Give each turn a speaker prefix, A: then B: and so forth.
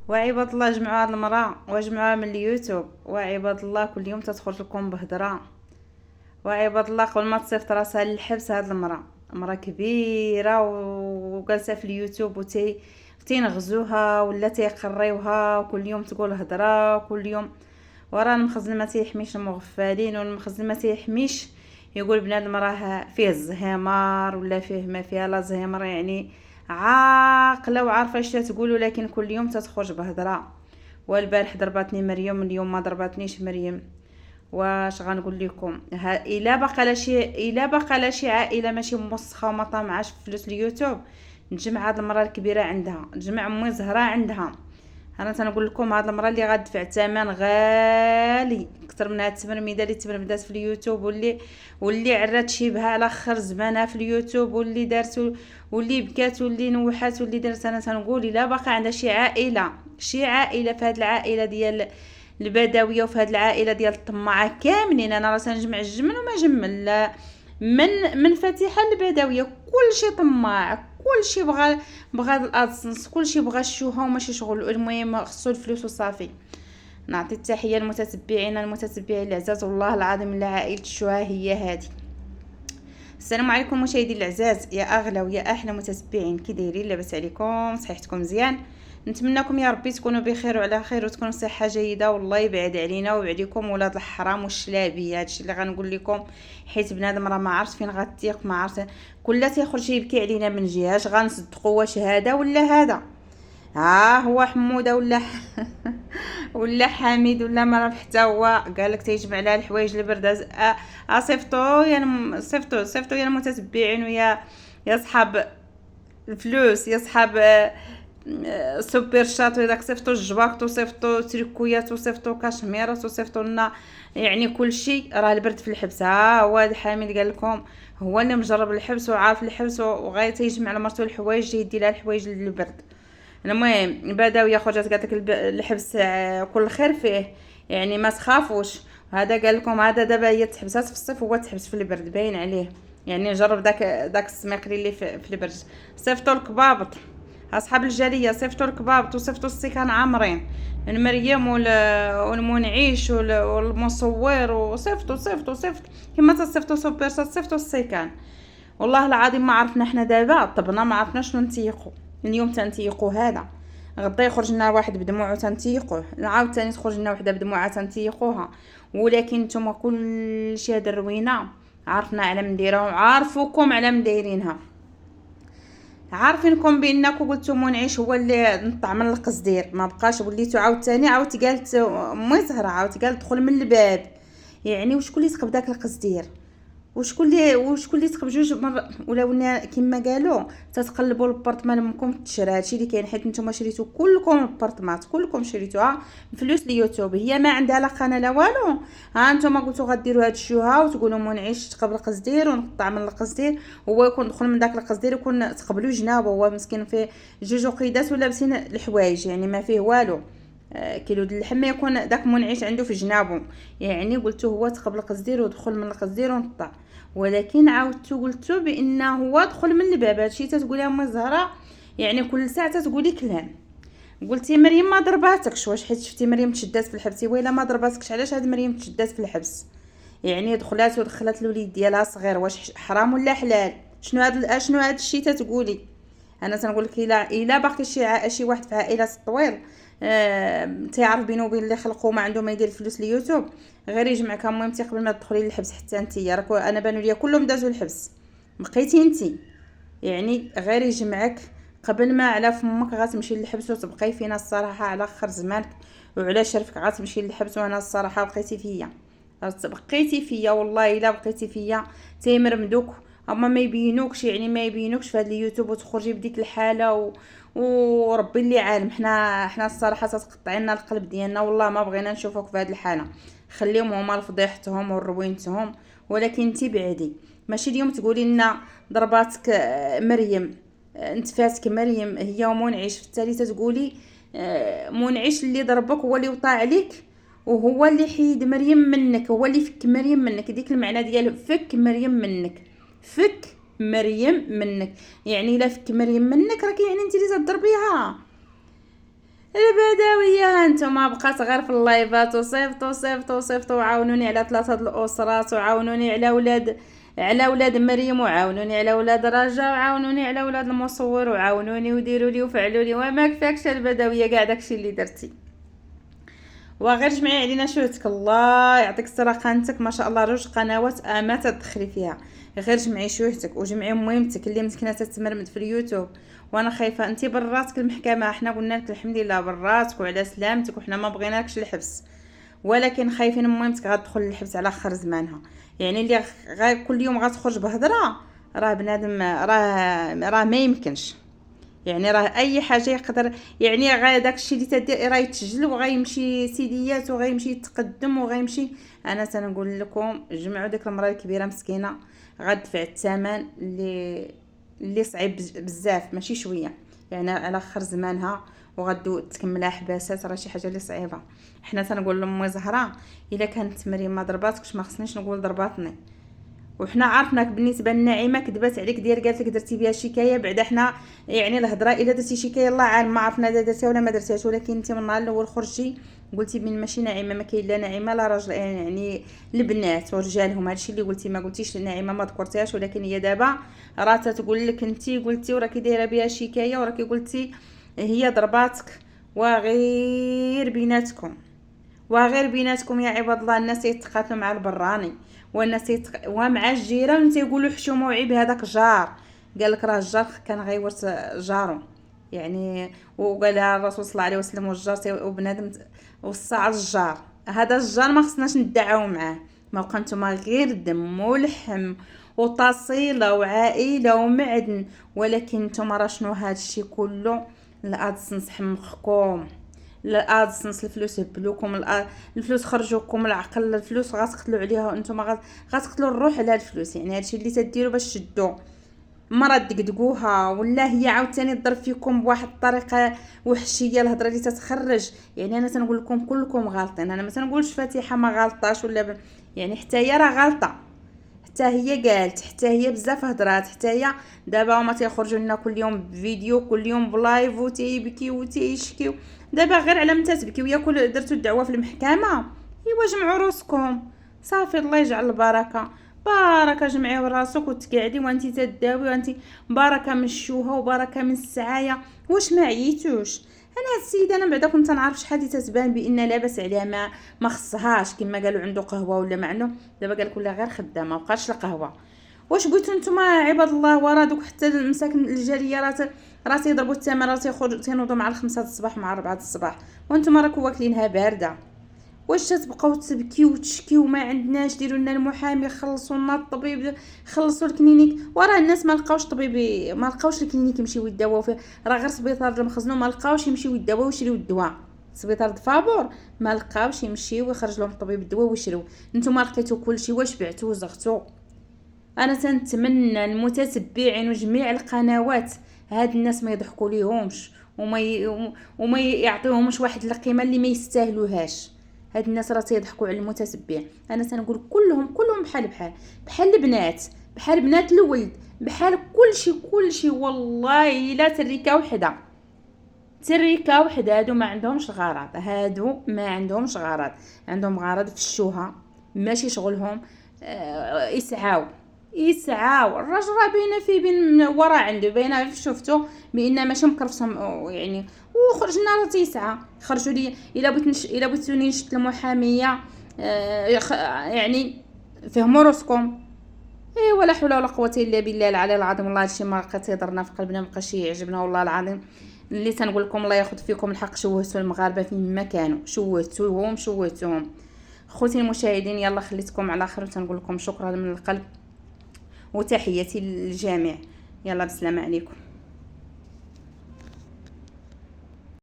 A: وعباد الله جمعوا هاد المرأة وجمعوها من اليوتيوب. وعباد الله كل يوم تدخل لكم بهضرة. وعباد الله قبل ما تصيفط راسها للحبس هاد المرأة مرأة كبيرة وجالسة في اليوتيوب تينغزوها ولا تيقريوها وكل يوم تقول هضرة كل يوم. وراه المخزن ما تيحميش المغفلين والمخزن ما تيحميش يقول بنادم راه فيه الزهمر ولا فيه ما فيها لا زهمر، يعني عاقله وعارفه اش تقول، ولكن كل يوم تتخرج بهضره. والبارح ضربتني مريم، اليوم ما ضربتنيش مريم. واش غنقول لكم، الا بقى لا شي عائله ماشي موسخه وما طامعاش في فلوس اليوتيوب، نجمع هاد المراه الكبيره عندها، نجمع امي زهره عندها. انا تنقول لكم هاد المراه اللي غادفع ثمن غالي اكثر من هاد التمرميده اللي تمرمدات في اليوتيوب، واللي عرات شيبها على اخر زمانها في اليوتيوب، واللي دارت واللي بكات واللي نوحات واللي دارت. انا تنقول الا باقا عندها شي عائله في هاد العائله ديال البدويه وفي هاد العائله ديال الطماعه كاملين، انا راه تنجمع الجمل وما جمل، لا من فاتحه البدويه كلشي طماع، كلشي بغى الادسنس، كلشي بغى الشوهه وماشي شغل، المهم خصو الفلوس وصافي. نعطي التحيه المتتبعين العزاز، والله العظيم لا عائله الشوهه هي هذه. السلام عليكم مشاهدي العزاز، يا اغلى ويا احلى متتبعين، كي دايرين؟ لاباس عليكم؟ صحتكم مزيان؟ نتمنىكم يا ربي تكونوا بخير وعلى خير وتكونوا بصحه جيده، والله يبعد علينا وعليكم ولاد الحرام والشلابيه. هادشي اللي غنقول لكم، حيت بنادم راه ما عرفت فين غتيق، ما عرفت كلها تيخرج يبكي علينا من جهه. اش غنصدقوا؟ واش هذا ولا هذا؟ ها هو حموده ولا ولا حميد ولا ما راه حتى هو قال لك تيجمع لها الحوايج البرد. صيفطوا يا صيفطوا يا المتتبعين، ويا صحاب الفلوس، يا صحاب سوبر شات، وداك صيفطوا الجواكت وصيفطوا تريكويات وصيفطوا كاشميرات وصيفطوا لنا يعني كل شيء. راه البرد في الحبس. ها هو حامد قال لكم هو اللي مجرب الحبس وعارف الحبس، وغاية يجمع لمرتو الحوايج، يدي لها الحوايج للبرد. المهم بداو خرجت قالت لك الحبس كل خير فيه، يعني ما تخافوش. هذا قال لكم هذا دابا هي تحبسات في الصيف وهو تحبس في البرد، باين عليه. يعني جرب داك السميقري اللي في البرد. صيفطوا الكبابط اصحاب الجاليه، صيفطوا الكبابط وصيفطوا السيكان عامرين من مريم والمنعيش والمصور، وصيفطوا كما تصيفطوا سوبر صيفطوا السيكان. والله العظيم ما عرفنا حنا دابا طبنا، ما عرفنا شنو نتيقوا. اليوم تنتيقوا هذا، غدا يخرج لنا واحد بدموعه تنتيقوه، نعاود ثاني تخرج لنا وحده بدموعها تنتيقوها. ولكن نتوما كل شي هاد الروينه عرفنا على مديرها، وعارفوكم على مدايرينها. عارفينكم بانكم قلتوا منعيش هو اللي نطع من القصدير، ما بقاش وليتوا عاود قالت امي زهره، عاود قالت دخل من الباب. يعني وشكون اللي تقب داك القصدير؟ وشكون اللي تقب جوج ولا كما قالوا تتقلبوا البارطمان منكم تشرى. هادشي اللي كاين، حيت نتوما شريتو كلكم البارطمات، كلكم شريتوها بفلوس اليوتيوب، هي ما عندها لا قناه لا والو. ها نتوما قلتوا غديروا هاد الشوها وتقولوا منعيش تقبل القصدير ونقطع من القصدير، هو يكون دخل من داك القصدير، يكون تقبلوا جنابه، هو مسكين فيه جوج وقيدات ولابسين الحوايج، يعني ما فيه والو. كيلو د اللحم يكون داك منعيش عنده في جنابه. يعني قلتو هو تقبل القصدير ودخل من القصدير ونطع، ولكن عاودتو قلتو بانه هو دخل من الباب. هادشي تتقولي ام زهره، يعني كل ساعه تقولي كلام. قلتي مريم ما ضرباتكش، واش حيت شفتي مريم تشدات في الحبس؟ ويلا ما ضرباتكش، علاش هاد مريم تشدات في الحبس؟ يعني دخلات ودخلت الوليد ديالها صغير، واش حرام ولا حلال؟ شنو هاد الشيء تتقولي؟ انا تنقول لك الا باقي شي واحد في عائله الطويل تيعرف بينه وبين اللي خلقو ما عنده ما يدير فلوس اليوتيوب، غير يجمعك. المهم قبل ما تدخلي للحبس حتى انتي راك، انا بانوا ليا كلهم دازوا الحبس، بقيتي انتي. يعني غير يجمعك قبل ما على فمك غتمشي للحبس وتبقاي فينا الصراحه على اخر زمانك، وعلى شرفك غتمشي للحبس. وانا الصراحه بقيتي فيا والله الا بقيتي فيا تيمرمدوك، اما ما يبينوكش، يعني ما يبينوكش في هذا اليوتيوب وتخرجي بديك الحاله وربي اللي عالم. حنا الصراحه تتقطع لنا القلب ديالنا، والله ما بغينا نشوفوك في هذه الحاله. خليهم هما لفضيحتهم وروينتهم، ولكن انت بعدي. ماشي اليوم تقولي لنا ضرباتك مريم، انتفاتك مريم هي ومنعش، في الثالثه تقولي منعش اللي ضربك هو اللي وطى عليك، وهو اللي حيد مريم منك، هو اللي فك مريم منك. ديك المعنى ديال فك مريم منك، فك مريم منك. يعني لا فك مريم منك راك يعني انت اللي تضربيها. نتوما بقات غير في اللايفات وصيفط وعاونوني على 3 الاسرات، وعاونوني على ولاد مريم، وعاونوني على ولاد رجاء، وعاونوني على ولاد المصور، وعاونوني وديروا لي وفعلوا لي، وما كفاكش البدويه كاع داكشي اللي درتي. وغير جمعي علينا شوتك، الله يعطيك الصحه قناتك ما شاء الله 2 قنوات اما تدخلي فيها. غير جمعي شوهتك وجمعي مهمتك اللي مسكينه تتمرمد في اليوتيوب. وانا خايفه انت براتك المحكمه، حنا قلنا لك الحمد لله براتك وعلى سلامتك، وحنا ما بغيناكش الحبس، ولكن خايفين مهمتك غتدخل الحبس على اخر زمانها. يعني اللي كل يوم غتخرج بهضره راه بنادم، راه ما يمكنش. يعني راه اي حاجه يقدر، يعني داكشي اللي تدير راه يتسجل وغيمشي سيديات وغيمشي يتقدم وغيمشي. انا تنقول لكم جمعوا ديك المراه الكبيره مسكينه غتدفع الثمن اللي صعيب بزاف ماشي شويه، يعني على اخر زمانها وغدو تكملها حباسات، راه شي حاجه اللي صعيبه. حنا تنقول لامي زهره الا كانت مريم ما ضرباتكش ما خصنيش نقول ضرباتني، وحنا عرفناك بالنسبه للنعيمه كذبات عليك، قالت لك درتي بها شكايه. بعدا حنا يعني الهضره الا درتي شكايه الله عالم ما عرفنا اذا درتيها ولا ما درتيهاش، ولكن انت من النهار الاول خرجتي قلتي بين ماشي نعيمه، ما كاين لا نعيمه لا راجل، يعني البنات ورجالهم هادشي اللي قلتي. ما قلتيش نعيمه ما ذكرتيهاش، ولكن هي دابا راه تتقول لك انت قلتي وراكي دايره بها شكايه وراكي قلتي هي ضرباتك. وغير بيناتكم يا عباد الله، الناس يتقاتلوا مع البراني، والناس ومع الجيران تيقولوا حشومه وعيب هذاك الجار. قال لك راه الجار كان غيورث جارو، يعني وقال الرسول صلى الله عليه وسلم والجار وبنادم وصى الجار. هذا الجار ما خصناش ندعاو معاه، ما بقى نتوما غير دم ولحم وتصيله وعائله ومعدن، ولكن نتوما راه شنو هذا الشيء كله؟ الادسنس حمقكم، الادسنس الفلوس يهبلوكم، الفلوس خرجوكم العقل، الفلوس غتقتلوا عليها، انتم غتقتلوا الروح على الفلوس. يعني هادشي اللي تديروا باش تشدوا مرة دقدقوها، ولا هي عاوتاني تضرب فيكم بواحد الطريقه وحشيه الهضره اللي تتخرج. يعني انا تنقول لكم كلكم غالطين، انا ما تنقولش فاتحه ما غلطاش ولا يعني حتى هي راه غلطه، حتى هي قالت، حتى هي بزاف هضرات، حتى هي دابا هما تيخرجوا لنا كل يوم بفيديو كل يوم بلايف وتيبكي وتيشكيو. دابا غير على متى تبكيو يا كل درتو الدعوه في المحكمه، ايوا جمعوا روسكم صافي، الله يجعل البركه. بركه جمعي راسك وتقعدي وانت تداوي وانت بركه من الشوهه وبركه من السعايه. واش ما عييتوش؟ انا هاد السيده انا بعدا كنت نعرف شحال دي تتبان بان لاباس عليها، ما خصهاش كما قالوا عنده قهوه ولا ما عنده. دابا قال كلها غير خدامه ما بقاش القهوه. واش بغيتو نتوما عباد الله؟ ورا دوك حتى المساكن الجاليه راه تيضربوا الثمن، راه تيخرجوا تينوضوا مع 5 الصباح مع 4 الصباح، وانتم راكم واكلينها بارده. واش تبقاو تبكيو وتشكيو ما عندناش، ديروا لنا المحامي، خلصوا لنا الطبيب، خلصوا الكلينيك. وراه الناس ما لقاوش طبيب، ما لقاوش الكلينيك يمشيو يداواو فيه، راه غير سبيطار المخزنو ما لقاوش يمشيو يداواو ويشريو الدواء. سبيطار دفابور ما لقاوش يمشيو ويخرج لهم الطبيب الدواء ويشريو. نتوما لقيتو كلشي، واش بعتو وزغتو؟ انا تنتمنى المتتبعين وجميع القنوات هاد الناس ما يضحكوا ليهمش وما يعطيوهمش واحد القيمه اللي ما يستاهلوهاش. هاد الناس راه تيضحكوا على المتتبع. انا تنقول كلهم بحال البنات، بحال بنات الولد، بحال كلشي والله الا تريكه وحده هادو ما عندهمش غرض، عندهم غرض في الشوهه ماشي شغلهم. يسعاو الراجل راه باينه فيه بين ورا عنده باينه شفتو بان ماشي مكرفصهم يعني، وخرجنا راه تيسعى. خرجوا لي الا بغيتوني نشد المحاميه يعني فهموا راسكم. اي ولا حول ولا قوه الا بالله العلي العظيم. والله هادشي ما بقى تيضرنا في قلبنا، ما بقاش يعجبنا والله العظيم. اللي تنقول لكم الله ياخذ فيكم الحق، شوهتوا المغاربه فين ما كانوا، شوهتوهم. خوتي المشاهدين يلا خليتكم على خير، وتنقول لكم شكرا من القلب وتحياتي للجميع. يلا بسلامه عليكم.